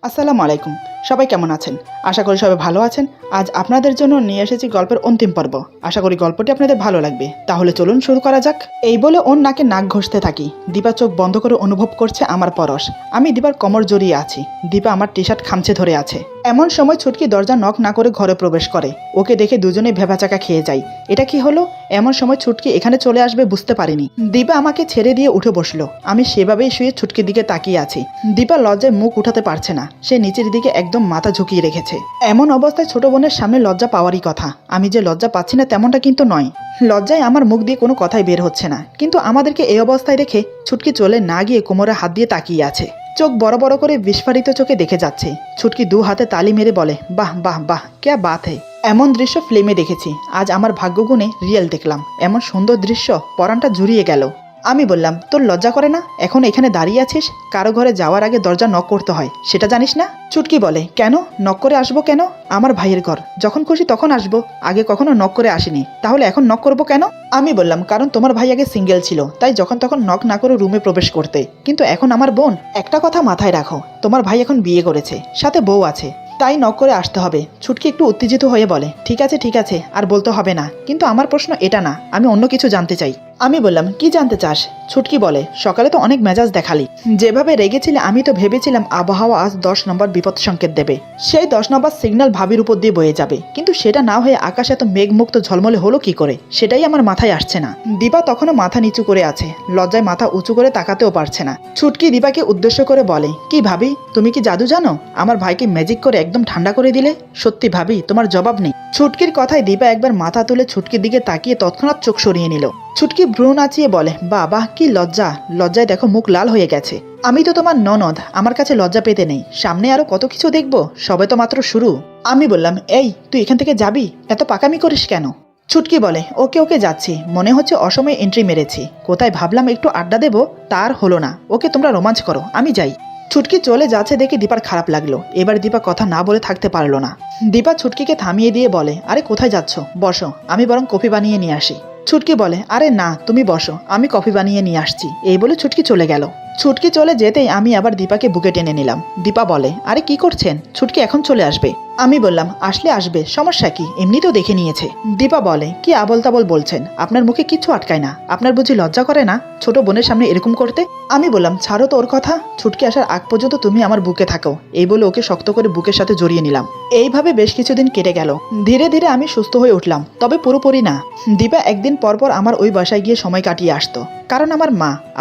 আসসালামু আলাইকুম। সবাই কেমন আছেন? আশা করি সবাই ভালো আছেন। আজ আপনাদের জন্য নিয়ে এসেছি গল্পের অন্তিম পর্ব। আশা করি গল্পটি আপনাদের ভালো লাগবে। তাহলে চলুন শুরু করা যাক। এই বলে ওর নাকে নাক ঘষতে থাকি। দীপা চোখ বন্ধ করে অনুভব করছে আমার পরশ। আমি দীপার কোমর জড়িয়ে আছি। দীপা আমার টি শার্ট খামচে ধরে আছে। এমন সময় ছুটকি দরজা নক না করে ঘরে প্রবেশ করে। ওকে দেখে দুজনে ভেবাচাকা খেয়ে যাই। এটা কি হলো? এমন সময় ছুটকি এখানে চলে আসবে বুঝতে পারিনি। দীপা আমাকে ছেড়ে দিয়ে উঠে বসলো। আমি সেভাবেই শুয়ে ছুটকির দিকে তাকিয়ে আছি। দীপা লজ্জায় মুখ উঠাতে পারছে না। সে নিচের দিকে একদম মাথা ঝুঁকিয়ে রেখেছে। এমন অবস্থায় ছোট বোনের সামনে লজ্জা পাওয়ারই কথা। আমি যে লজ্জা পাচ্ছি না তেমনটা কিন্তু নয়। লজ্জায় আমার মুখ দিয়ে কোনো কথাই বের হচ্ছে না। কিন্তু আমাদেরকে এই অবস্থায় রেখে ছুটকি চলে না গিয়ে কোমরে হাত দিয়ে তাকিয়ে আছে। চোখ বড় বড় করে বিস্ফারিত চোখে দেখে যাচ্ছে। ছুটকি দু হাতে তালি মেরে বলে, বাহ বাহ বাহ, ক্যা বাত হে। এমন দৃশ্য ফিল্মে দেখেছি, আজ আমার ভাগ্যগুণে রিয়েল দেখলাম। এমন সুন্দর দৃশ্য, পরাণটা জুড়িয়ে গেল। আমি বললাম, তোর লজ্জা করে না? এখন এখানে দাঁড়িয়ে আছিস? কারো ঘরে যাওয়ার আগে দরজা নক করতে হয়, সেটা জানিস না? ছুটকি বলে, কেন নক করে আসবো কেন? আমার ভাইয়ের ঘর, যখন খুশি তখন আসবো। আগে কখনো নক করে আসিনি, তাহলে এখন নক করবো কেন? আমি বললাম, কারণ তোমার ভাই আগে সিঙ্গেল ছিল, তাই যখন তখন নক না করে রুমে প্রবেশ করতে। কিন্তু এখন আমার বোন। একটা কথা মাথায় রাখো, তোমার ভাই এখন বিয়ে করেছে, সাথে বউ আছে, তাই নক করে আসতে হবে। ছুটকি একটু উত্তেজিত হয়ে বলে, ঠিক আছে আর বলতে হবে না। কিন্তু আমার প্রশ্ন এটা না, আমি অন্য কিছু জানতে চাই। আমি বললাম, কি জানতে চাস? ছুটকি বলে, সকালে তো অনেক মেজাজ দেখালি। যেভাবে রেগেছিলে আমি তো ভেবেছিলাম আবহাওয়া আজ 10 নম্বর বিপদ সংকেত দেবে। সেই 10 নম্বর সিগন্যাল ভাবির উপর দিয়ে বয়ে যাবে, কিন্তু সেটা না হয়ে আকাশ এত মেঘমুক্ত ঝলমলে হলো কি করে, সেটাই আমার মাথায় আসছে না। দীপা তখনও মাথা নিচু করে আছে, লজ্জায় মাথা উঁচু করে তাকাতেও পারছে না। ছুটকি দীপাকে উদ্দেশ্য করে বলে, কি ভাবি, তুমি কি জাদু জানো? আমার ভাইকে ম্যাজিক করে একদম ঠান্ডা করে দিলে। সত্যি ভাবি, তোমার জবাব নেই। ছুটকির কথায় দীপা একবার মাথা তুলে ছুটকির দিকে তাকিয়ে তৎক্ষণাৎ চোখ সরিয়ে নিল। ছুটকি ভ্রু নাচিয়ে বলে, বাবা কি লজ্জা, লজ্জায় দেখো মুখ লাল হয়ে গেছে। আমি তো তোমার ননদ, আমার কাছে লজ্জা পেতে নেই। সামনে আরো কত কিছু দেখবো, সবে তো মাত্র শুরু। আমি বললাম, এই তুই এখান থেকে যাবি? এত পাকামি করিস কেন? ছুটকি বলে, ওকে যাচ্ছি, মনে হচ্ছে অসময়ে এন্ট্রি মেরেছি। কোথায় ভাবলাম একটু আড্ডা দেবো, তার হলো না। ওকে তোমরা রোমাঞ্চ করো, আমি যাই। ছুটকি চলে যাচ্ছে দেখে দীপার খারাপ লাগলো। এবার দীপা কথা না বলে থাকতে পারলো না। দীপা ছুটকিকে থামিয়ে দিয়ে বলে, আরে কোথায় যাচ্ছ? বসো, আমি বরং কফি বানিয়ে নিয়ে আসি। ছুটকি বলে, আরে না, তুমি বসো, আমি কফি বানিয়ে নিয়ে আসছি। এই বলে ছুটকি চলে গেল। ছুটকি চলে যেতেই আমি আবার দীপাকে বুকে টেনে নিলাম। দীপা বলে, আরে কি করছেন? ছুটকি এখন চলে আসবে। আমি বললাম, আসলে আসবে, সমস্যা কি? এমনিতেও দেখে নিয়েছে। দীপা বলে, কি আবল তাবল বলছেন? আপনার মুখে কিচ্ছু আটকায় না? আপনার বুঝি লজ্জা করে না ছোট বোনের সামনে এরকম করতে? আমি বললাম, ছাড়ো তো ওর কথা। ছুটকি আসার আগ পর্যন্ত তুমি আমার বুকে থাকো। এই বলে ওকে শক্ত করে বুকের সাথে জড়িয়ে নিলাম। এইভাবে বেশ কিছুদিন কেটে গেল। ধীরে ধীরে আমি সুস্থ হয়ে উঠলাম, তবে পুরোপুরি না। দীপা একদিন পরপর আমার ওই বাসায় গিয়ে সময় কাটিয়ে আসতো। কারণ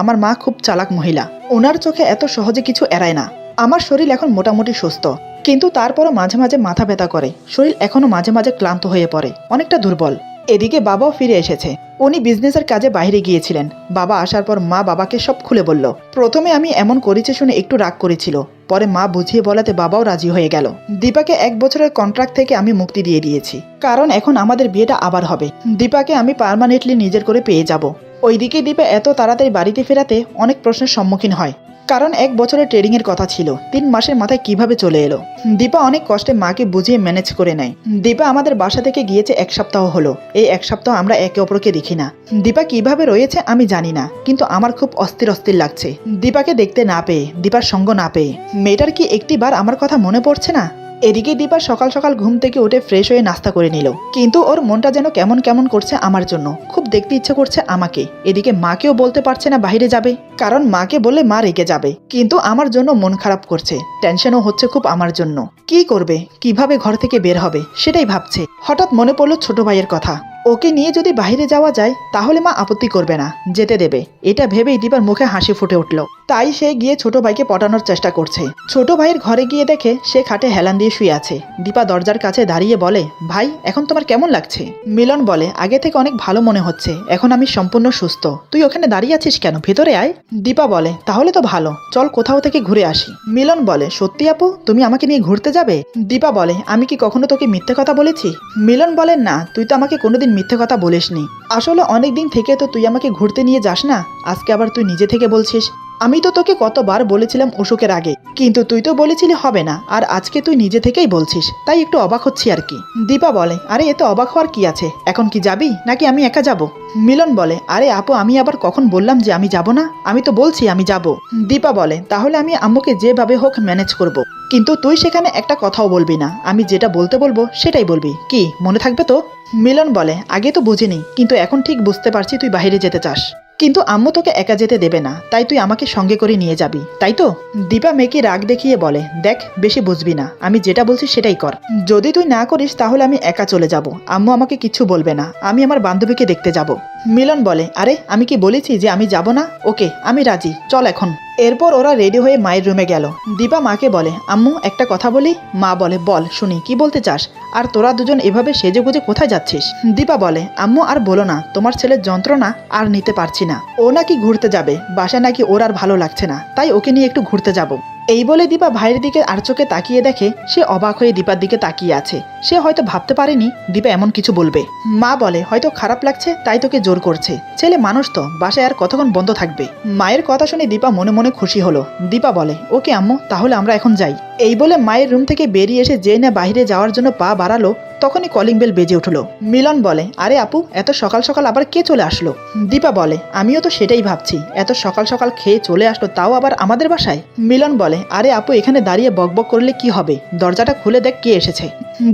আমার মা খুব চালাক মহিলা। ওনার চোখে এত সহজে কিছু এড়ায় না। আমার শরীর এখন মোটামুটি সুস্থ, কিন্তু তারপরও মাঝে মাঝে মাথা ব্যথা করে। শরীর এখনো মাঝে মাঝে ক্লান্ত হয়ে পড়ে, অনেকটা দুর্বল। এদিকে বাবাও ফিরে এসেছে। উনি বিজনেসের কাজে বাইরে গিয়েছিলেন। বাবা আসার পর মা বাবাকে সব খুলে বলল। প্রথমে আমি এমন করেছে শুনে একটু রাগ করেছিল, পরে মা বুঝিয়ে বলাতে বাবাও রাজি হয়ে গেল। দীপাকে 1 বছরের কন্ট্রাক্ট থেকে আমি মুক্তি দিয়ে দিয়েছি, কারণ এখন আমাদের বিয়েটা আবার হবে। দীপাকে আমি পার্মানেন্টলি নিজের করে পেয়ে যাব। ওইদিকে দীপা এত তাড়াতাড়ি বাড়িতে ফেরাতে অনেক প্রশ্নের সম্মুখীন হয়, কারণ 1 বছরের ট্রেডিং এর কথা ছিল, 3 মাসের মাথায় কিভাবে চলে এলো। দীপা অনেক কষ্টে মাকে বুঝিয়ে ম্যানেজ করে নেয়। দীপা আমাদের বাসা থেকে গিয়েছে 1 সপ্তাহ হলো। এই 1 সপ্তাহ আমরা একে অপরকে দেখি না। দীপা কিভাবে রয়েছে আমি জানি না, কিন্তু আমার খুব অস্থির লাগছে দীপাকে দেখতে না পেয়ে, দীপার সঙ্গ না পেয়ে। মেয়েটার কি একটিবার আমার কথা মনে পড়ছে না? এদিকে দীপা সকাল সকাল ঘুম থেকে উঠে ফ্রেশ হয়ে নাস্তা করে নিল, কিন্তু ওর মনটা যেন কেমন কেমন করছে আমার জন্য। খুব দেখতে ইচ্ছে করছে আমাকে। এদিকে মাকেও বলতে পারছে না বাইরে যাবে, কারণ মাকে বললে মা রেগে যাবে। কিন্তু আমার জন্য মন খারাপ করছে, টেনশনও হচ্ছে খুব আমার জন্য। কি করবে, কিভাবে ঘর থেকে বের হবে সেটাই ভাবছে। হঠাৎ মনে পড়লো ছোট ভাইয়ের কথা। ওকে নিয়ে যদি বাইরে যাওয়া যায় তাহলে মা আপত্তি করবে না, যেতে দেবে। এটা ভেবেই দীপার মুখে হাসি ফুটে উঠল। তাই সে গিয়ে ছোট ভাইকে পটানোর চেষ্টা করছে। ছোট ভাইয়ের ঘরে গিয়ে দেখে সে খাটে হেলান দিয়ে শুয়ে আছে। দীপা দরজার কাছে দাঁড়িয়ে বলে, ভাই এখন তোমার কেমন লাগছে? মিলন বলে, আগে থেকে অনেক ভালো মনে হচ্ছে, এখন আমি সম্পূর্ণ সুস্থ। তুই ওখানে দাঁড়িয়ে আছিস কেন, ভেতরে আয়। দীপা বলে, তাহলে তো ভালো, চল কোথাও থেকে ঘুরে আসি। মিলন বলে, সত্যি আপু, তুমি আমাকে নিয়ে ঘুরতে যাবে? দীপা বলে, আমি কি কখনো তোকে মিথ্যে কথা বলেছি? মিলন বলে, না, তুই তো আমাকে কোনোদিন মিথ্যে কথা বলিসনি। আসলে অনেকদিন থেকে তো তুই আমাকে ঘুরতে নিয়ে যাস না, আজকে আবার তুই নিজে থেকে বলছিস। আমি তো তোকে কতবার বলেছিলাম অসুখের আগে, কিন্তু তুই তো বলেছিলি হবে না, আর আজকে তুই নিজে থেকেই বলছিস, তাই একটু অবাক হচ্ছি আর কি। দীপা বলে, আরে এতে অবাক হওয়ার কি আছে, এখন কি যাবি নাকি আমি একা যাব? মিলন বলে, আরে আপু, আমি আবার কখন বললাম যে আমি যাব না? আমি তো বলছি আমি যাব। দীপা বলে, তাহলে আমি আম্মুকে যেভাবে হোক ম্যানেজ করব, কিন্তু তুই সেখানে একটা কথাও বলবি না, আমি যেটা বলতে বলবো সেটাই বলবি, কি মনে থাকবে তো? মিলন বলে, আগে তো বুঝিনি, কিন্তু এখন ঠিক বুঝতে পারছি তুই বাইরে যেতে চাস। কিন্তু আম্মু তোকে একা যেতে দেবে না, তাই তুই আমাকে সঙ্গে করে নিয়ে যাবি, তাই তো? দীপা মেয়েকে রাগ দেখিয়ে বলে, দেখ বেশি বুঝবি না, আমি যেটা বলছি সেটাই কর। যদি তুই না করিস তাহলে আমি একা চলে যাব, আম্মু আমাকে কিচ্ছু বলবে না, আমি আমার বান্ধবীকে দেখতে যাব। মিলন বলে, আরে আমি কি বলেছি যে আমি যাব না? ওকে আমি রাজি, চল এখন। এরপর ওরা রেডি হয়ে মায়ের রুমে গেল। দীপা মাকে বলে, আম্মু একটা কথা বলি। মা বলে, বল শুনি, কি বলতে চাস? আর তোরা দুজন এভাবে সেজে গুজে কোথায় যাচ্ছিস? দীপা বলে, আম্মু আর বলো না, তোমার ছেলের যন্ত্রণা আর নিতে পারছি না। ও নাকি ঘুরতে যাবে, বাসায় নাকি ওর আর ভালো লাগছে না, তাই ওকে নিয়ে একটু ঘুরতে যাব। এই বলে দীপা ভাইয়ের দিকে আর চোখে তাকিয়ে দেখে সে অবাক হয়ে দীপার দিকে তাকিয়ে আছে। সে হয়তো ভাবতে পারেনি দীপা এমন কিছু বলবে। মা বলে, হয়তো খারাপ লাগছে তাই তোকে জোর করছে, ছেলে মানুষ তো, বাসায় আর কতক্ষণ বন্ধ থাকবে। মায়ের কথা শুনে দীপা মনে মনে খুশি হলো। দীপা বলে, ওকে আম্মু, তাহলে আমরা এখন যাই। এই বলে মায়ের রুম থেকে বেরিয়ে এসে যে না বাইরে যাওয়ার জন্য পা বাড়ালো, তখনই কলিং বেল বেজে উঠলো। মিলন বলে, আরে আপু, এত সকাল সকাল আবার কে চলে আসলো? দীপা বলে, আমিও তো সেটাই ভাবছি, এত সকাল সকাল খেয়ে চলে আসলো, তাও আবার আমাদের বাসায়। মিলন বলে, আরে আপু, এখানে দাঁড়িয়ে বকবক করলে কি হবে, দরজাটা খুলে দেখ কে এসেছে।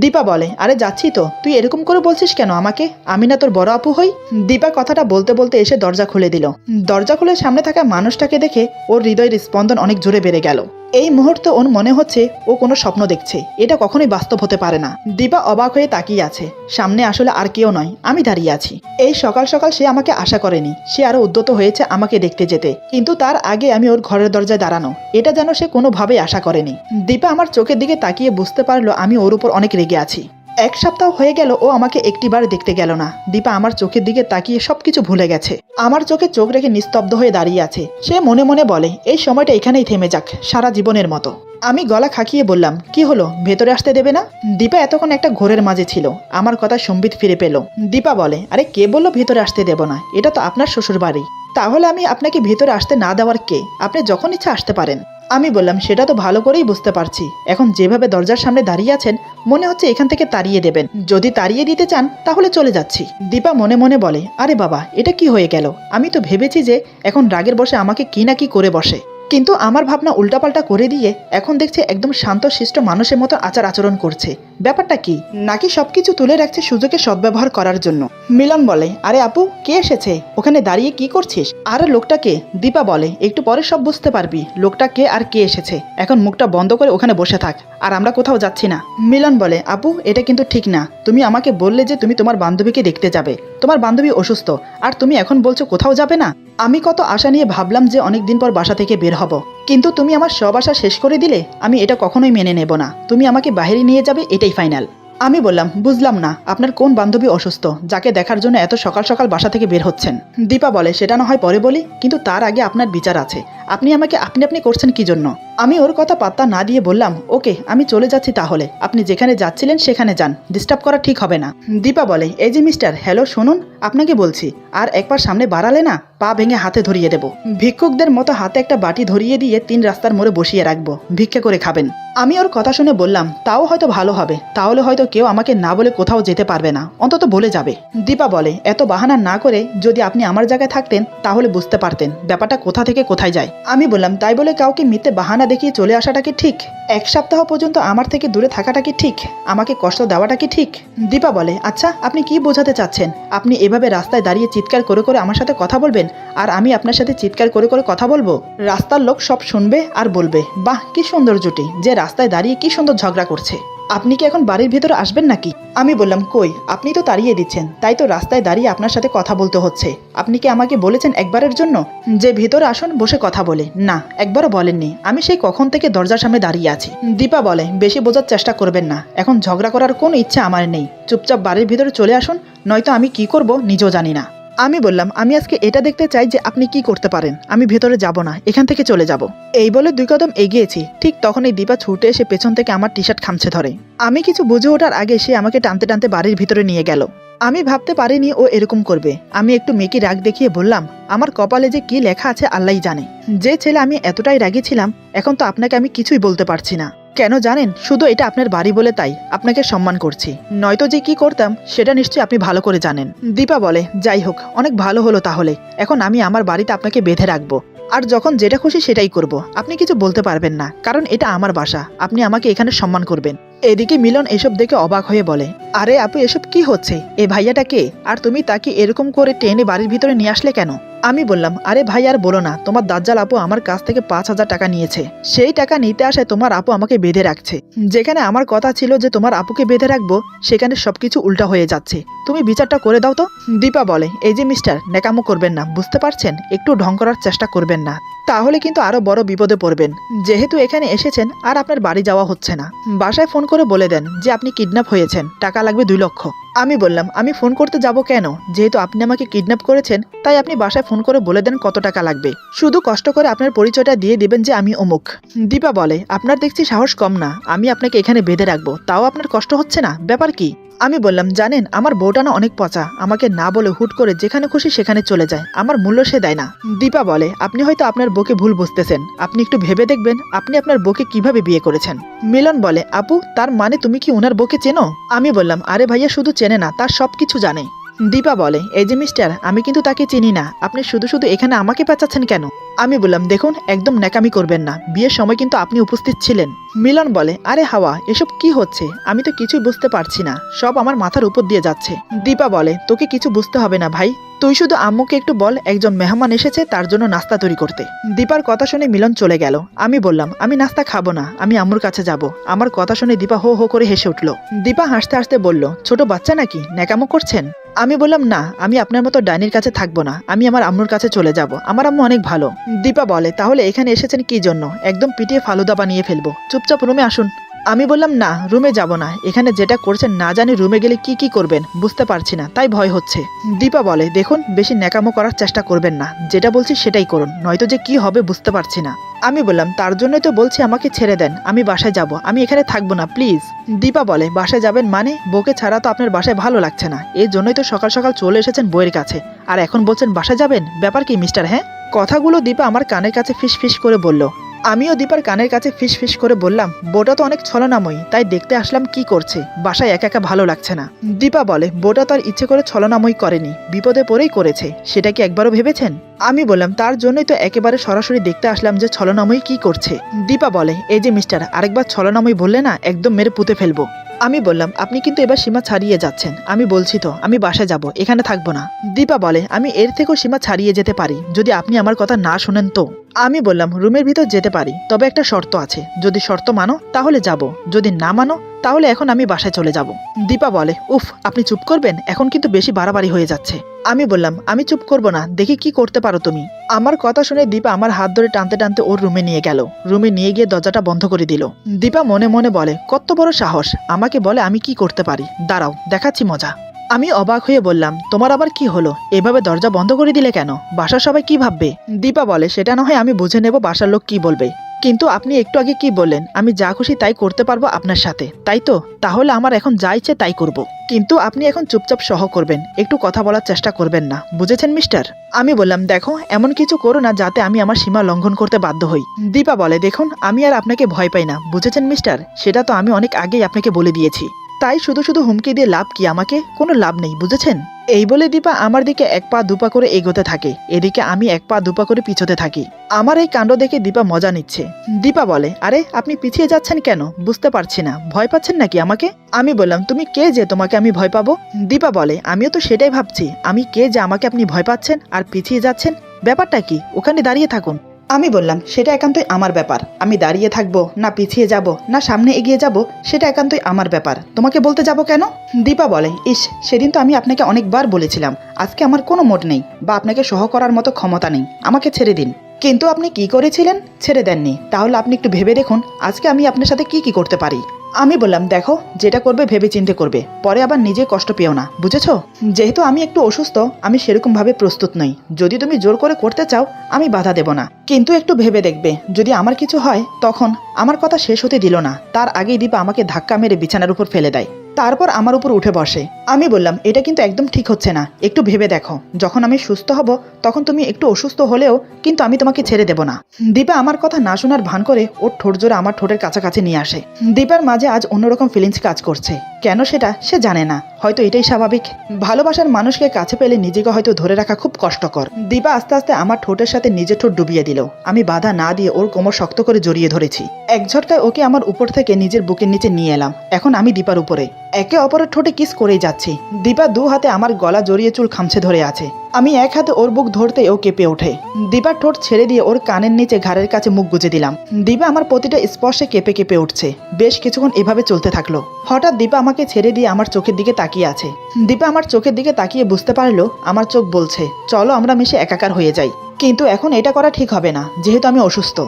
দীপা বলে, আরে যাচ্ছি তো, তুই এরকম করে বলছিস কেন আমাকে? আমি না তোর বড় আপু হই? দীপা কথাটা বলতে বলতে এসে দরজা খুলে দিল। দরজা খুলে সামনে থাকা মানুষটাকে দেখে ওর হৃদয়ের স্পন্দন অনেক জোরে বেড়ে গেল। এই মুহূর্তে ওর মনে হচ্ছে ও কোনো স্বপ্ন দেখছে, এটা কখনোই বাস্তব হতে পারে না। দীপা অবাক হয়ে তাকিয়ে আছে। সামনে আসলে আর কেউ নয়, আমি দাঁড়িয়ে আছি। এই সকাল সকাল সে আমাকে আশা করেনি, সে আরো উদ্যত হয়েছে আমাকে দেখতে যেতে, কিন্তু তার আগে আমি ওর ঘরের দরজায় দাঁড়ানো, এটা যেন সে কোনোভাবেই আশা করেনি। দীপা আমার চোখের দিকে তাকিয়ে বুঝতে পারলো আমি ওর উপর অনেক রেগে আছি। এক সপ্তাহ হয়ে গেল ও আমাকে একটিবার দেখতে গেল না। দীপা আমার চোখের দিকে তাকিয়ে সবকিছু ভুলে গেছে, আমার চোখে চোখ রেখে নিস্তব্ধ হয়ে দাঁড়িয়ে আছে। সে মনে মনে বলে, এই সময়টা এখানেই থেমে যাক, সারা জীবনের মতো। আমি গলা খাকিয়ে বললাম, কি হলো, ভেতরে আসতে দেবে না? দীপা এতক্ষণ একটা ঘোরের মাঝে ছিল, আমার কথা সম্বিত ফিরে পেল। দীপা বলে, আরে কে বললো ভেতরে আসতে দেব না, এটা তো আপনার শ্বশুর বাড়ি, তাহলে আমি আপনাকে ভেতরে আসতে না দেওয়ার কে? আপনি যখন ইচ্ছা আসতে পারেন। আমি বললাম, সেটা তো ভালো করেই বুঝতে পারছি, এখন যেভাবে দরজার সামনে দাঁড়িয়ে আছেন মনে হচ্ছে এখান থেকে তাড়িয়ে দেবেন, যদি তাড়িয়ে দিতে চান তাহলে চলে যাচ্ছি। দীপা মনে মনে বলে, আরে বাবা, এটা কি হয়ে গেল? আমি তো ভেবেছি যে এখন রাগের বসে আমাকে কি না কি করে বসে, কিন্তু আমার ভাবনা উল্টাপাল্টা করে দিয়ে এখন দেখছে একদম শান্ত শিষ্ট মানুষের মতো আচার আচরণ করছে। ব্যাপারটা কি? নাকি সবকিছু তুলে রাখছে সুযোগে সদ্ব্যবহার করার জন্য? মিলন বলে, আরে আপু, কে এসেছে? ওখানে দাঁড়িয়ে কি করছিস? আর লোকটা কে? দীপা বলে, একটু পরে সব বুঝতে পারবি, লোকটা কে আর কে এসেছে। এখন মুখটা বন্ধ করে ওখানে বসে থাক, আর আমরা কোথাও যাচ্ছি না। মিলন বলে, আপু, এটা কিন্তু ঠিক না, তুমি আমাকে বললে যে তুমি তোমার বান্ধবীকে দেখতে যাবে, তোমার বান্ধবী অসুস্থ, আর তুমি এখন বলছো কোথাও যাবে না। আমি কত আশা নিয়ে ভাবলাম যে অনেকদিন পর বাসা থেকে বের হব, কিন্তু তুমি আমার সব আশা শেষ করে দিলে। আমি এটা কখনোই মেনে নেব না, তুমি আমাকে বাইরে নিয়ে যাবে, এটাই ফাইনাল। আমি বললাম, বুঝলাম না, আপনার কোন বান্ধবী অসুস্থ যাকে দেখার জন্য এত সকাল সকাল বাসা থেকে বের হচ্ছেন? দীপা বলে, সেটা না হয় পরে বলি, কিন্তু তার আগে আপনার বিচার আছে, আপনি আমাকে আপনি আপনি করছেন কি জন্য? আমি ওর কথা পাত্তা না দিয়ে বললাম, ওকে আমি চলে যাচ্ছি, তাহলে আপনি যেখানে যাচ্ছিলেন সেখানে যান, ডিস্টার্ব করা ঠিক হবে না। দীপা বলে, এই যে মিস্টার, হ্যালো শুনুন, আপনাকে বলছি, আর একবার সামনে বাড়ালে না পা ভেঙে হাতে ধরিয়ে দেব। ভিক্ষুকদের মতো হাতে একটা বাটি ধরিয়ে দিয়ে 3 রাস্তার মোড়ে বসিয়ে রাখবো, ভিক্ষা করে খাবেন। আমি ওর কথা শুনে বললাম, তাও হয়তো ভালো হবে, তাহলে হয়তো কেউ আমাকে না বলে কোথাও যেতে পারবে না, অন্তত বলে যাবে। দীপা বলে, এত বাহানা না করে যদি আপনি আমার জায়গায় থাকতেন তাহলে বুঝতে পারতেন ব্যাপারটা কোথা থেকে কোথায় যায়। আমি বললাম, তাই বলে কাউকে মিথ্যে বাহানা দেখিয়ে চলে আসাটা কি ঠিক? এক সপ্তাহ পর্যন্ত আমার থেকে দূরে থাকাটা কি ঠিক? আমাকে কষ্ট দেওয়াটা কি ঠিক? দীপা বলে, আচ্ছা আপনি কি বোঝাতে চাচ্ছেন? আপনি এভাবে রাস্তায় দাঁড়িয়ে চিৎকার করে করে আমার সাথে কথা বলবেন, আর আমি আপনার সাথে চিৎকার করে করে কথা বলবো? রাস্তার লোক সব শুনবে আর বলবে, বাহ কি সুন্দর জুটি, যে রাস্তায় দাঁড়িয়ে কি সুন্দর ঝগড়া করছে। আপনি কি এখন বাড়ির ভিতরে আসবেন নাকি? আমি বললাম, কই, আপনি তো তাড়িয়ে দিচ্ছেন, তাই তো রাস্তায় দাঁড়িয়ে আপনার সাথে কথা বলতে হচ্ছে। আপনি কি আমাকে বলেছেন একবারের জন্য যে ভিতরে আসুন বসে কথা বলে? না, একবারও বলেননি। আমি সেই কখন থেকে দরজার সামনে দাঁড়িয়ে আছি। দীপা বলে, বেশি বোঝার চেষ্টা করবেন না, এখন ঝগড়া করার কোনো ইচ্ছা আমার নেই, চুপচাপ বাড়ির ভিতরে চলে আসুন, নয়তো আমি কি করব নিজেও জানি না। আমি বললাম, আমি আজকে এটা দেখতে চাই যে আপনি কি করতে পারেন, আমি ভেতরে যাব না, এখান থেকে চলে যাব। এই বলে 2 কদম এগিয়েছি, ঠিক তখনই দীপা ছুটে এসে পেছন থেকে আমার টি শার্ট খামছে ধরে। আমি কিছু বুঝে ওঠার আগে সে আমাকে টানতে টানতে বাড়ির ভিতরে নিয়ে গেল। আমি ভাবতে পারিনি ও এরকম করবে। আমি একটু মেকি রাগ দেখিয়ে বললাম, আমার কপালে যে কি লেখা আছে আল্লাহই জানে। যে ছেলে আমি এতটাই রাগী ছিলাম, এখন তো আপনাকে আমি কিছুই বলতে পারছি না। কেন জানেন? শুধু এটা আপনার বাড়ি বলে তাই আপনাকে সম্মান করছি, নয়তো যে কি করতাম সেটা নিশ্চয়ই আপনি ভালো করে জানেন। দীপা বলে, যাই হোক, অনেক ভালো হলো, তাহলে এখন আমি আমার বাড়িতে আপনাকে বেঁধে রাখবো, আর যখন যেটা খুশি সেটাই করব। আপনি কিছু বলতে পারবেন না, কারণ এটা আমার বাসা। আপনি আমাকে এখানে সম্মান করবেন। এদিকে মিলন এসব দেখে অবাক হয়ে বলে, আরে আপু, এসব কি হচ্ছে? এ ভাইয়াটা কে? আর তুমি তাকে এরকম করে টেনে বাড়ির ভিতরে নিয়ে আসলে কেন? আমি বললাম, আরে ভাই আর বলো না, তোমার দাজ্জাল আপু আমার কাছ থেকে 5,000 টাকা নিয়েছে। সেই টাকা নিতে আসে তোমার আপু আমাকে বেঁধে রাখছে। যেখানে আমার কথা ছিল যে তোমার আপুকে বেঁধে রাখবো, সেখানে সবকিছু উল্টা হয়ে যাচ্ছে। তুমি বিচারটা করে দাও তো। দীপা বলে, এই যে মিস্টার, নেকামো করবেন না, বুঝতে পারছেন? একটু ঢং করার চেষ্টা করবেন না, তাহলে কিন্তু আরো বড় বিপদে পড়বেন। যেহেতু এখানে এসেছেন আর আপনার বাড়ি যাওয়া হচ্ছে না, বাসায় ফোন করে বলে দেন যে আপনি কিডন্যাপ হয়েছেন, টাকা লাগবে 2 লক্ষ। আমি বললাম, আমি ফোন করতে যাব কেন? যেহেতু আপনি আমাকে কিডন্যাপ করেছেন, তাই আপনি বাসায় ফোন করে বলে দেন কত টাকা লাগবে। শুধু কষ্ট করে আপনার পরিচয়টা দিয়ে দিবেন যে আমি অমুক। দীপা বলে, আপনার দেখছি সাহস কম না। আমি আপনাকে এখানে বেঁধে রাখবো, তাও আপনার কষ্ট হচ্ছে না? ব্যাপার কি? আমি বললাম, জানেন আমার বউটা না অনেক পচা, আমাকে না বলে হুট করে যেখানে খুশি সেখানে চলে যায়, আমার মূল্য সে দেয় না। দীপা বলে, আপনি হয়তো আপনার বউকে ভুল বুঝতেছেন, আপনি একটু ভেবে দেখবেন আপনি আপনার বউকে কিভাবে বিয়ে করেছেন। মিলন বলে, আপু, তার মানে তুমি কি ওনার বউকে চেনো? আমি বললাম, আরে ভাইয়া, শুধু চেনে না, তার সবকিছু জানে। দীপা বলে, এই যে মিস্টার, আমি কিন্তু তাকে চিনি না, আপনি শুধু শুধু এখানে আমাকে পেঁচাচ্ছেন কেন? আমি বললাম, দেখুন, একদম ন্যাকামি করবেন না, বিয়ের সময় কিন্তু আপনি উপস্থিত ছিলেন। মিলন বলে, আরে হাওয়া, এসব কি হচ্ছে? আমি তো কিছুই বুঝতে পারছি না, সব আমার মাথার উপর দিয়ে যাচ্ছে। দীপা বলে, তোকে কিছু বুঝতে হবে না ভাই, তুই শুধু আম্মুকে একটু বল একজন মেহমান এসেছে, তার জন্য নাস্তা তৈরি করতে। দীপার কথা শুনে মিলন চলে গেল। আমি বললাম, আমি নাস্তা খাবো না, আমি আম্মুর কাছে যাব। আমার কথা শুনে দীপা হো হো করে হেসে উঠল। দীপা হাসতে হাসতে বলল, ছোট বাচ্চা নাকি, ন্যাকামো করছেন? আমি বললাম, না, আমি আপনার মতো ডাইনির কাছে থাকবো না, আমি আমার আম্মুর কাছে চলে যাব, আমার আম্মু অনেক ভালো। দীপা বলে, তাহলে এখানে এসেছেন কি জন্য? একদম পিটিয়ে ফালুদা বানিয়ে ফেলবো, চুপচাপ রুমে আসুন। আমি বললাম, না, রুমে যাব না, এখানে যেটা করছেন না জানি রুমে গেলে কি কি করবেন বুঝতে পারছি না, তাই ভয় হচ্ছে। দীপা বলে, দেখুন, বেশি ন্যাকামো করার চেষ্টা করবেন না, যেটা বলছি সেটাই করুন, নয়তো যে কি হবে বুঝতে পারছি না। আমি বললাম, তার জন্যই তো বলছি আমাকে ছেড়ে দেন, আমি বাসায় যাব, আমি এখানে থাকবো না, প্লিজ। দীপা বলে, বাসায় যাবেন মানে? বউকে ছাড়া তো আপনার বাসায় ভালো লাগছে না, এই জন্যই তো সকাল সকাল চলে এসেছেন বউয়ের কাছে, আর এখন বলছেন বাসায় যাবেন? ব্যাপার কি মিস্টার? হ্যাঁ, কথাগুলো দীপা আমার কানের কাছে ফিস ফিস করে বলল। আমিও দীপার কানের কাছে ফিস ফিস করে বললাম, বউটা তো অনেক ছলনাময়ী, তাই দেখতে আসলাম কি করছে, বাসায় একা একা ভালো লাগছে না। দীপা বলে, বউটা তো আর ইচ্ছে করে ছলনাময়ী করেনি, বিপদে পড়েই করেছে, সেটা কি একবারও ভেবেছেন? আমি বললাম, তার জন্যই তো একেবারে সরাসরি দেখতে আসলাম যে ছলনাময়ী কি করছে। দীপা বলে, এই যে মিস্টার, আরেকবার ছলনাময়ী বললে না একদম মেরে পুঁতে ফেলবো। আমি বললাম, আপনি কিন্তু এবার সীমা ছাড়িয়ে যাচ্ছেন, আমি বলছি তো আমি বাসায় যাব, এখানে থাকবো না। দীপা বলে, আমি এর থেকেও সীমা ছাড়িয়ে যেতে পারি, যদি আপনি আমার কথা না শুনেন তো। আমি বললাম, রুমের ভিতর যেতে পারি, তবে একটা শর্ত আছে, যদি শর্ত মানো তাহলে যাব, যদি না মানো তাহলে এখন আমি বাসায় চলে যাব। দীপা বলে, উফ, আপনি চুপ করবেন, এখন কিন্তু বেশি বাড়াবাড়ি হয়ে যাচ্ছে। আমি বললাম, আমি চুপ করব না, দেখি কি করতে পারো তুমি। আমার কথা শুনে দীপা আমার হাত ধরে টানতে টানতে ওর রুমে নিয়ে গেল। রুমে নিয়ে গিয়ে দরজাটা বন্ধ করে দিল। দীপা মনে মনে বলে, কত বড় সাহস, আমাকে বলে আমি কি করতে পারি, দাঁড়াও দেখাচ্ছি মজা। আমি অবাক হয়ে বললাম, তোমার আবার কি হলো, এভাবে দরজা বন্ধ করে দিলে কেন? বাসার সবাই কি ভাববে? দীপা বলে, সেটা না হয় আমি বুঝে নেব বাসার লোক কি বলবে, কিন্তু আপনি একটু আগে কি বললেন, আমি যা খুশি তাই করতে পারবো আপনার সাথে, তাই তো? তাহলে আমার এখন যা ইচ্ছে তাই করব, কিন্তু আপনি এখন চুপচাপ সহ করবেন, একটু কথা বলার চেষ্টা করবেন না, বুঝেছেন মিস্টার? আমি বললাম, দেখো, এমন কিছু করো না যাতে আমি আমার সীমা লঙ্ঘন করতে বাধ্য হই। দীপা বলে, দেখুন, আমি আর আপনাকে ভয় পাই না, বুঝেছেন মিস্টার? সেটা তো আমি অনেক আগেই আপনাকে বলে দিয়েছি, তাই শুধু শুধু হুমকি দিয়ে লাভ কি, আমাকে কোনো লাভ নেই, বুঝেছেন? এই বলে দীপা আমার দিকে 1 পা 2 পা করে এগোতে থাকে, এদিকে আমি 1 পা 2 পা করে পিছোতে থাকি। আমার এই কাণ্ড দেখে দীপা মজা নিচ্ছে। দীপা বলে, আরে আপনি পিছিয়ে যাচ্ছেন কেন, বুঝতে পারছি না, ভয় পাচ্ছেন নাকি আমাকে? আমি বললাম, তুমি কে যে তোমাকে আমি ভয় পাবো? দীপা বলে, আমিও তো সেটাই ভাবছি, আমি কে যে আমাকে আপনি ভয় পাচ্ছেন আর পিছিয়ে যাচ্ছেন, ব্যাপারটা কি? ওখানে দাঁড়িয়ে থাকুন। আমি বললাম, সেটা একান্তই আমার ব্যাপার, আমি দাঁড়িয়ে থাকবো না পিছিয়ে যাব না সামনে এগিয়ে যাব, সেটা একান্তই আমার ব্যাপার, তোমাকে বলতে যাব কেন? দীপা বলে, ইস, সেদিন তো আমি আপনাকে অনেকবার বলেছিলাম আজকে আমার কোনো মোড নেই, বা আপনাকে সহ করার মতো ক্ষমতা নেই, আমাকে ছেড়ে দিন। কিন্তু আপনি কি করেছিলেন? ছেড়ে দেননি, তাহলে আপনি একটু ভেবে দেখুন আজকে আমি আপনার সাথে কি কি করতে পারি। আমি বললাম, দেখো, যেটা করবে ভেবে চিন্তে করবে, পরে আবার নিজে কষ্ট পেও না, বুঝেছো? যেহেতু আমি একটু অসুস্থ, আমি সেরকম ভাবে প্রস্তুত নই, যদি তুমি জোর করে করতে চাও আমি বাধা দেব না, কিন্তু একটু ভেবে দেখবে, যদি আমার কিছু হয় তখন। আমার কথা শেষ হতে দিল না, তার আগেই দীপা আমাকে ধাক্কা মেরে বিছানার উপর ফেলে দেয়, তারপর আমার উপর উঠে বসে। আমি বললাম এটা কিন্তু একদম ঠিক হচ্ছে না, একটু ভেবে দেখো, যখন আমি সুস্থ হব তখন তুমি একটু অসুস্থ হলেও কিন্তু আমি তোমাকে ছেড়ে দেব না। দীপা আমার কথা না শোনার ভান করে ওর ঠোঁট জোরে আমার ঠোঁটের কাছাকাছি নিয়ে আসে। দীপার মাঝে আজ অন্যরকম ফিলিংস কাজ করছে, কেন সেটা সে জানে না, হয়তো এটাই স্বাভাবিক। ভালোবাসার মানুষকে কাছে পেলে নিজেকে হয়তো ধরে রাখা খুব কষ্টকর। দীপা আস্তে আস্তে আমার ঠোঁটের সাথে নিজের ঠোঁট ডুবিয়ে দিল। আমি বাধা না দিয়ে ওর কোমর শক্ত করে জড়িয়ে ধরেছি। এক ঝটকায় ওকে আমার উপর থেকে নিজের বুকের নিচে নিয়ে এলাম। এখন আমি দীপার উপরে, একে অপরের ঠোঁটে কিস করেই যাচ্ছি। দীপা দু হাতে আমার গলা জড়িয়ে চুল খামছে ধরে আছে। আমি এক হাতে ওর বুক ধরতে ও কেঁপে ওঠে। দীপার ঠোঁট ছেড়ে দিয়ে ওর কানের নিচে ঘাড়ের কাছে মুখ গুজে দিলাম। দীপা আমার প্রতিটা স্পর্শে কেঁপে কেঁপে উঠছে। বেশ কিছুক্ষণ এভাবে চলতে থাকলো। হঠাৎ দীপা আমাকে ছেড়ে দিয়ে আমার চোখের দিকে তাকিয়ে আছে। দীপা আমার চোখের দিকে তাকিয়ে বুঝতে পারলো আমার চোখ বলছে চলো আমরা মিশে একাকার হয়ে যাই। কিন্তু এখন এটা করা ঠিক হবে না, যেহেতু আমি অসুস্থ।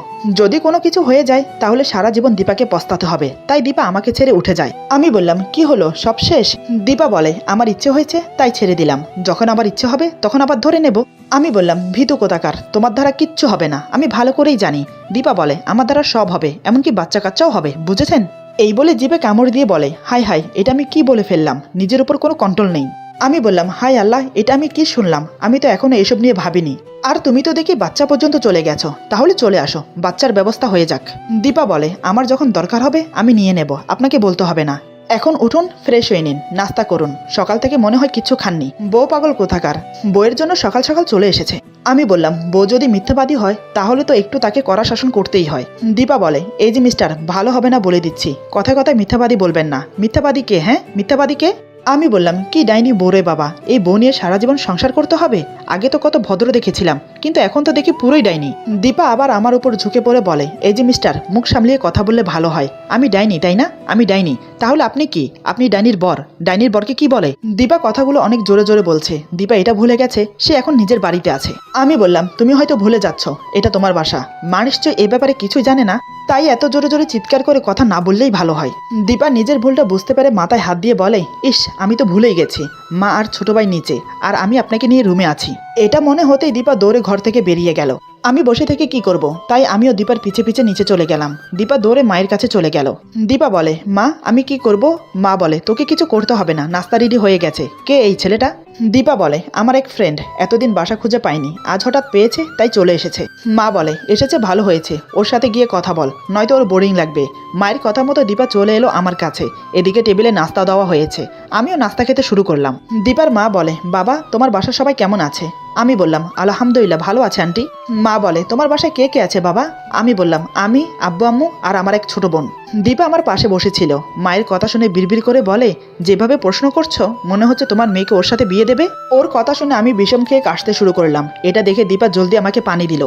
যদি কোনো কিছু হয়ে যায় তাহলে সারা জীবন দীপাকে পস্তাতে হবে। তাই দীপা আমাকে ছেড়ে উঠে যায়। আমি বললাম কি হলো, সব শেষ? দীপা বলে আমার ইচ্ছে হয়েছে তাই ছেড়ে দিলাম, যখন আবার ইচ্ছে হবে তখন আবার ধরে নেব। আমি বললাম ভীতু কোথাকার, তোমার দ্বারা কিচ্ছু হবে না, আমি ভালো করেই জানি। দীপা বলে আমার দ্বারা সব হবে, এমনকি বাচ্চা কাচ্চাও হবে, বুঝেছেন? এই বলে জিভে কামড় দিয়ে বলে হাই হাই, এটা আমি কি বলে ফেললাম, নিজের উপর কোনো কন্ট্রোল নেই। আমি বললাম হাই আল্লাহ, এটা আমি কি শুনলাম, আমি তো এখনো এসব নিয়ে ভাবিনি। আর তুমি তো দেখি বাচ্চা পর্যন্ত চলে গেছো, তাহলে চলে আসো, বাচ্চার ব্যবস্থা হয়ে যাক। দীপা বলে আমার যখন দরকার হবে আমি নিয়ে নেব, আপনাকে বলতে হবে না। এখন উঠুন, ফ্রেশ হয়ে নিন, নাস্তা করুন, সকাল থেকে মনে হয় কিচ্ছু খাননি। বউ পাগল কোথাকার, বউয়ের জন্য সকাল সকাল চলে এসেছে। আমি বললাম বউ যদি মিথ্যাবাদী হয় তাহলে তো একটু তাকে কড়া শাসন করতেই হয়। দীপা বলে এই যে মিস্টার, ভালো হবে না বলে দিচ্ছি, কথায় কথায় মিথ্যাবাদী বলবেন না। মিথ্যাবাদী কে? হ্যাঁ, মিথ্যাবাদী কে? আমি বললাম কি ডাইনি বউ রে বাবা, এই বউ নিয়ে সারা জীবন সংসার করতে হবে? আগে তো কত ভদ্র দেখেছিলাম, কিন্তু এখন তো দেখি পুরোই ডাইনি। দীপা আবার আমার উপর ঝুঁকে পড়ে বলে এই যে মিস্টার, মুখ সামলিয়ে কথা বললে ভালো হয়। আমি ডাইনি তাই না? আমি ডাইনি, তাহলে আপনি কি? আপনি ডাইনির বর। ডাইনির বরকে কি বলে? দীপা কথাগুলো অনেক জোরে জোরে বলছে। দীপা এটা ভুলে গেছে সে এখন নিজের বাড়িতে আছে। আমি বললাম তুমি হয়তো ভুলে যাচ্ছ, এটা তোমার বাসা। মা নিশ্চয় এ ব্যাপারে কিছুই জানে না, তাই এত জোরে জোরে চিৎকার করে কথা না বললেই ভালো হয়। দীপা নিজের ভুলটা বুঝতে পেরে মাথায় হাত দিয়ে বলে ইস, আমি তো ভুলেই গেছি, মা আর ছোট ভাই নিচে, আর আমি আপনাকে নিয়ে রুমে আছি। এটা মনে হতেই দীপা দৌড়ে ঘর থেকে বেরিয়ে গেল। আমি বসে থেকে কি করব, তাই আমিও দীপার পিছে পিছে নিচে চলে গেলাম। দীপা দৌড়ে মায়ের কাছে চলে গেল। দীপা বলে মা আমি কি করব? মা বলে তোকে কিছু করতে হবে না, নাস্তা রেডি হয়ে গেছে। কে এই ছেলেটা? দীপা বলে আমার এক ফ্রেন্ড, এতদিন বাসা খুঁজে পাইনি, আজ হঠাৎ পেয়েছে তাই চলে এসেছে। মা বলে এসেছে ভালো হয়েছে, ওর সাথে গিয়ে কথা বল, নয়তো ওর বোরিং লাগবে। মায়ের কথা মতো দীপা চলে এলো আমার কাছে। এদিকে টেবিলে নাস্তা দেওয়া হয়েছে, আমিও নাস্তা খেতে শুরু করলাম। দীপার মা বলে বাবা তোমার বাসার সবাই কেমন আছে? আমি বললাম আলহামদুলিল্লাহ ভালো আছে আন্টি। মা বলে তোমার বাসায় কে কে আছে বাবা? আমি বললাম আমি, আব্বু আম্মু আর আমার এক ছোট বোন। দীপা আমার পাশে বসেছিল। মায়ের কথা শুনে বিড়বিড় করে বলে যেভাবে প্রশ্ন করছো মনে হচ্ছে তোমার মেয়েকে ওর সাথে বিয়ে দেবে। ওর কথা শুনে আমি বিষম খেয়ে কাশতে শুরু করলাম। এটা দেখে দীপা জলদি আমাকে পানি দিল।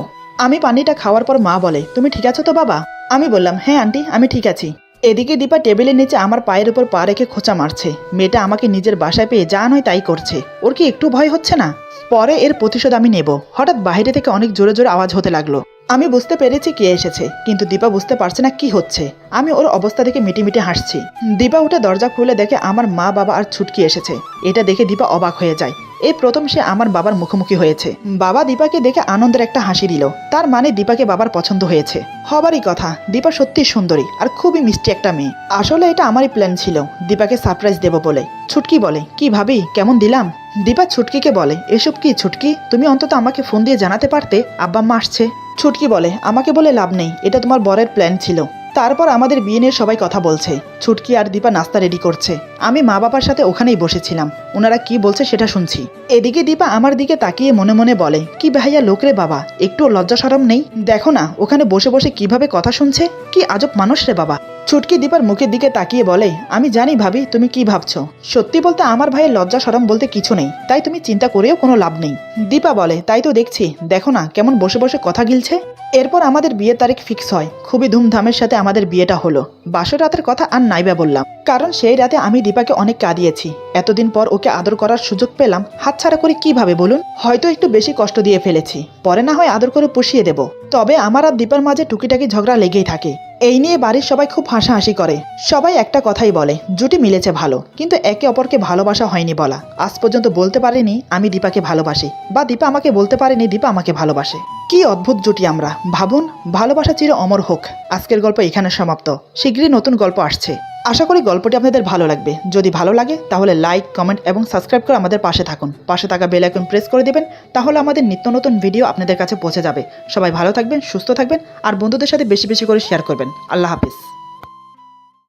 আমি পানিটা খাওয়ার পর মা বলে তুমি ঠিক আছো তো বাবা? আমি বললাম হ্যাঁ আন্টি আমি ঠিক আছি। এদিকে দীপা টেবিলের নিচে আমার পায়ের উপর পা রেখে খোঁচা মারছে। মেয়েটা আমাকে নিজের বাসায় পেয়ে যা নয় তাই করছে। ওর কি একটু ভয় হচ্ছে না? পরে এর প্রতিশোধ আমি নেব। হঠাৎ বাইরে থেকে অনেক জোরে জোরে আওয়াজ হতে লাগলো। আমি বুঝতে পেরেছি কে এসেছে, কিন্তু দীপা বুঝতে পারছে না কি হচ্ছে। আমি ওর অবস্থা দেখে মিটি মিটি হাসছি। দীপা উঠে দরজা খুলে দেখে আমার মা বাবা আর ছুটকি এসেছে। এটা দেখে দীপা অবাক হয়ে যায়। এই প্রথম সে আমার বাবার মুখোমুখি হয়েছে। বাবা দীপাকে দেখে আনন্দের একটা হাসি দিল, তার মানে দীপাকে বাবার পছন্দ হয়েছে। হবারই কথা, দীপা সত্যি সুন্দরী আর খুবই মিষ্টি একটা মেয়ে। আসলে এটা আমারই প্ল্যান ছিল দীপাকে সারপ্রাইজ দেব বলে। ছুটকি বলে কি ভাবি কেমন দিলাম? দীপা ছুটকিকে বলে এসব কি ছুটকি, তুমি অন্তত আমাকে ফোন দিয়ে জানাতে পারতে আব্বা আম্মা আসছে। ছুটকি বলে আমাকে বলে লাভ নেই, এটা তোমার বরের প্ল্যান ছিল। তারপর আমাদের বিয়ে নিয়ে সবাই কথা বলছে। ছুটকি আর দীপা নাস্তা রেডি করছে। আমি মা বাবার সাথে ওখানেই বসেছিলাম, ওনারা কি বলছে সেটা শুনছি। এদিকে দীপা আমার দিকে তাকিয়ে মনে মনে বলে কি ভাইয়া লোকরে বাবা, একটু লজ্জা শরম নেই? দেখো না ওখানে বসে বসে কিভাবে কথা শুনছে, কি আজব মানুষ রে বাবা। ছুটকি দীপার মুখের দিকে তাকিয়ে বলে আমি জানি ভাবি তুমি কি ভাবছো। সত্যি বলতে আমার ভাইয়ের লজ্জা শরম বলতে কিছু নেই, তাই তুমি চিন্তা করেও কোনো লাভ নেই। দীপা বলে তাই তো দেখছি, দেখো না কেমন বসে বসে কথা গিলছে। এরপর আমাদের বিয়ের তারিখ ফিক্স হয়। খুবই ধুমধামের সাথে আমাদের বিয়েটা হলো। বাসর রাতের কথা আর নাইবা বললাম, কারণ সেই রাতে আমি দীপাকে অনেক কাঁদিয়েছি। এতদিন পর ওকে আদর করার সুযোগ পেলাম, হাতছাড়া করে কিভাবে বলুন? হয়তো একটু বেশি কষ্ট দিয়ে ফেলেছি, পরে না হয় আদর করে পুষিয়ে দেব। তবে আমার আর দীপার মাঝে টুকিটাকি ঝগড়া লেগেই থাকে। এই নিয়ে বাড়ির সবাই খুব হাসাহাসি করে। সবাই একটা কথাই বলে জুটি মিলেছে ভালো, কিন্তু একে অপরকে ভালোবাসা হয়নি বলা। আজ পর্যন্ত বলতে পারিনি আমি দীপাকে ভালোবাসি, বা দীপা আমাকে বলতে পারেনি দীপা আমাকে ভালোবাসে। কি অদ্ভুত জুটি আমরা, ভাবুন। ভালোবাসা চির অমর হোক। আজকের গল্প এখানে সমাপ্ত, শীঘ্রই নতুন গল্প আসছে। আশা করি গল্পটি আপনাদের ভালো লাগবে। যদি ভালো লাগে তাহলে লাইক, কমেন্ট এবং সাবস্ক্রাইব করে আমাদের পাশে থাকুন। পাশে থাকা বেল আইকন প্রেস করে দেবেন, তাহলে আমাদের নিত্য নতুন ভিডিও আপনাদের কাছে পৌঁছে যাবে। সবাই ভালো থাকবেন, সুস্থ থাকবেন আর বন্ধুদের সাথে বেশি বেশি করে শেয়ার করবেন। আল্লাহ হাফিজ।